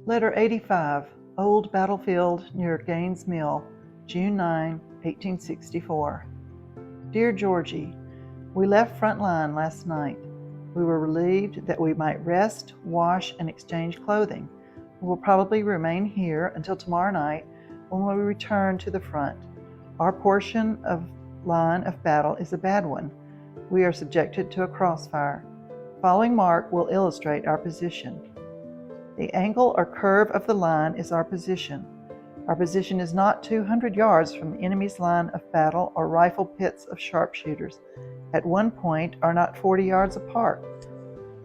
Letter 85, Old Battlefield near Gaines Mill, June 9, 1864. Dear Georgie, we left front line last night. We were relieved that we might rest, wash, and exchange clothing. We will probably remain here until tomorrow night when we return to the front. Our portion of line of battle is a bad one. We are subjected to a crossfire. Following mark will illustrate our position. The angle or curve of the line is our position. Our position is not 200 yards from the enemy's line of battle or rifle pits of sharpshooters. At one point are not 40 yards apart.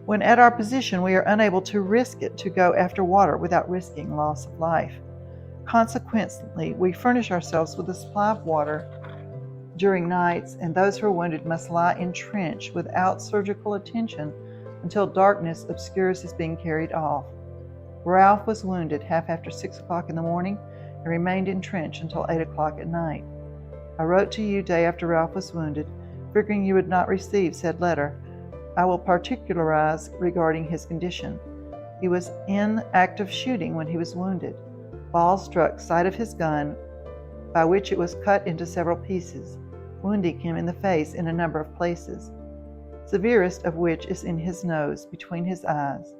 When at our position, we are unable to risk it to go after water without risking loss of life. Consequently, we furnish ourselves with a supply of water during nights, and those who are wounded must lie in trench without surgical attention until darkness obscures his being carried off. Ralph was wounded half after 6 o'clock in the morning and remained in trench until 8 o'clock at night. I wrote to you day after Ralph was wounded, figuring you would not receive said letter. I will particularize regarding his condition. He was in active shooting when he was wounded. Balls struck side of his gun, by which it was cut into several pieces, wounding him in the face in a number of places, severest of which is in his nose, between his eyes.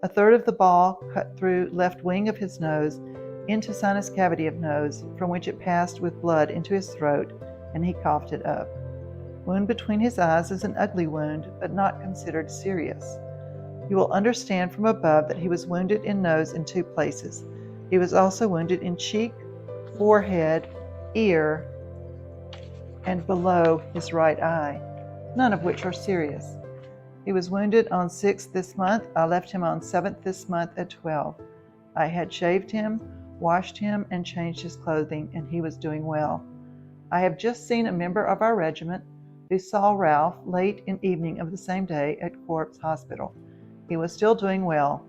A third of the ball cut through left wing of his nose into sinus cavity of nose, from which it passed with blood into his throat, and he coughed it up. Wound between his eyes is an ugly wound, but not considered serious. You will understand from above that he was wounded in nose in 2 places. He was also wounded in cheek, forehead, ear, and below his right eye, none of which are serious. He was wounded on 6th this month. I left him on 7th this month at 12. I had shaved him, washed him, and changed his clothing, and he was doing well. I have just seen a member of our regiment who saw Ralph late in evening of the same day at Corp's Hospital. He was still doing well.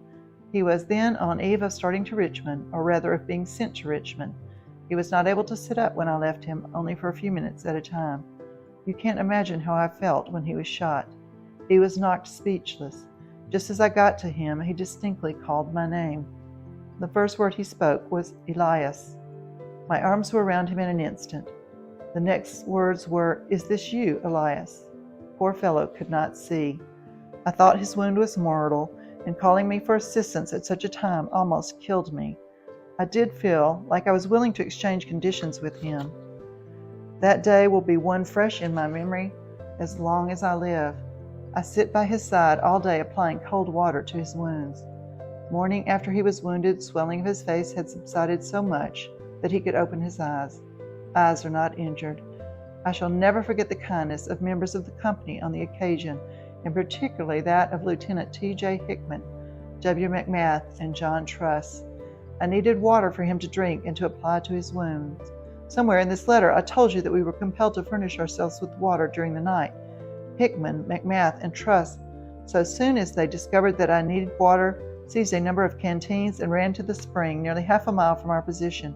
He was then on eve of starting to Richmond, or rather of being sent to Richmond. He was not able to sit up when I left him, only for a few minutes at a time. You can't imagine how I felt when he was shot. He was knocked speechless. Just as I got to him, he distinctly called my name. The first word he spoke was Elias. My arms were around him in an instant. The next words were, "Is this you, Elias?" Poor fellow could not see. I thought his wound was mortal, and calling me for assistance at such a time almost killed me. I did feel like I was willing to exchange conditions with him. That day will be one fresh in my memory as long as I live. I sit by his side all day applying cold water to his wounds. Morning after he was wounded, swelling of his face had subsided so much that he could open his eyes. Eyes are not injured. I shall never forget the kindness of members of the company on the occasion, and particularly that of Lieutenant T.J. Hickman, W. McMath, and John Truss. I needed water for him to drink and to apply to his wounds. Somewhere in this letter I told you that we were compelled to furnish ourselves with water during the night. Hickman, McMath, and Truss, so soon as they discovered that I needed water, seized a number of canteens and ran to the spring nearly half a mile from our position,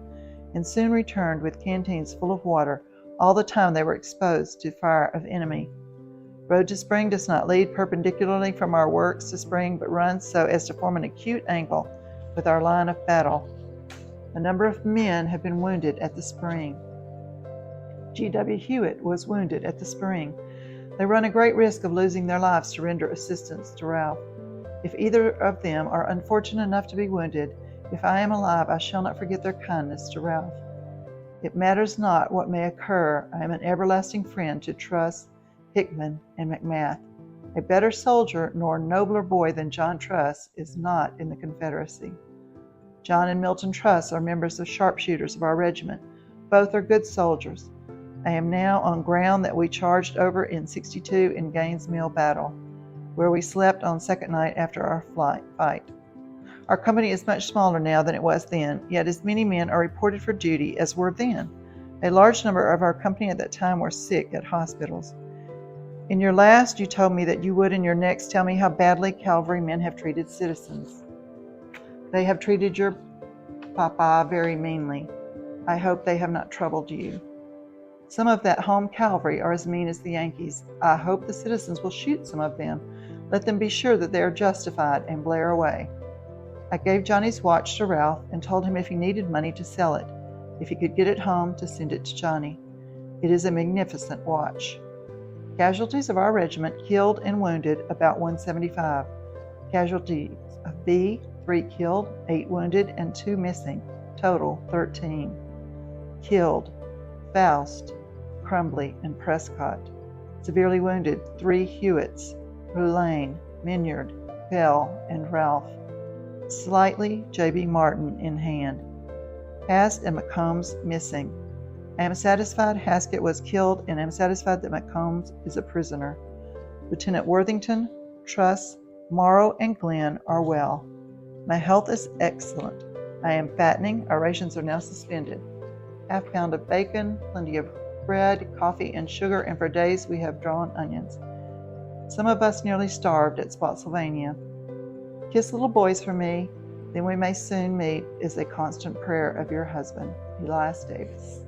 and soon returned with canteens full of water. All the time they were exposed to fire of enemy. Road to spring does not lead perpendicularly from our works to spring, but runs so as to form an acute angle with our line of battle. A number of men have been wounded at the spring. G.W. Hewitt was wounded at the spring. They run a great risk of losing their lives to render assistance to Ralph. If either of them are unfortunate enough to be wounded, if I am alive, I shall not forget their kindness to Ralph. It matters not what may occur. I am an everlasting friend to Truss, Hickman, and McMath. A better soldier nor nobler boy than John Truss is not in the Confederacy. John and Milton Truss are members of sharpshooters of our regiment. Both are good soldiers. I am now on ground that we charged over in '62 in Gaines Mill battle, where we slept on second night after our fight. Our company is much smaller now than it was then, yet as many men are reported for duty as were then. A large number of our company at that time were sick at hospitals. In your last, you told me that you would in your next tell me how badly cavalry men have treated citizens. They have treated your papa very meanly. I hope they have not troubled you. Some of that home cavalry are as mean as the Yankees. I hope the citizens will shoot some of them. Let them be sure that they are justified and blare away. I gave Johnny's watch to Ralph and told him if he needed money to sell it, if he could get it home to send it to Johnny. It is a magnificent watch. Casualties of our regiment killed and wounded about 175. Casualties of B, 3 killed, 8 wounded, and 2 missing. Total 13. Killed: Faust, Crumbly, and Prescott. Severely wounded: 3 Hewitts, Boulain, Minyard, Bell, and Ralph. Slightly J.B. Martin in hand. Hask and McCombs missing. I am satisfied Haskett was killed and am satisfied that McCombs is a prisoner. Lieutenant Worthington, Truss, Morrow, and Glenn are well. My health is excellent. I am fattening. Our rations are now suspended. Half pound of bacon, plenty of bread, coffee, and sugar, and for days we have drawn onions. Some of us nearly starved at Spotsylvania. Kiss little boys for me, then we may soon meet, is a constant prayer of your husband, Elias Davis.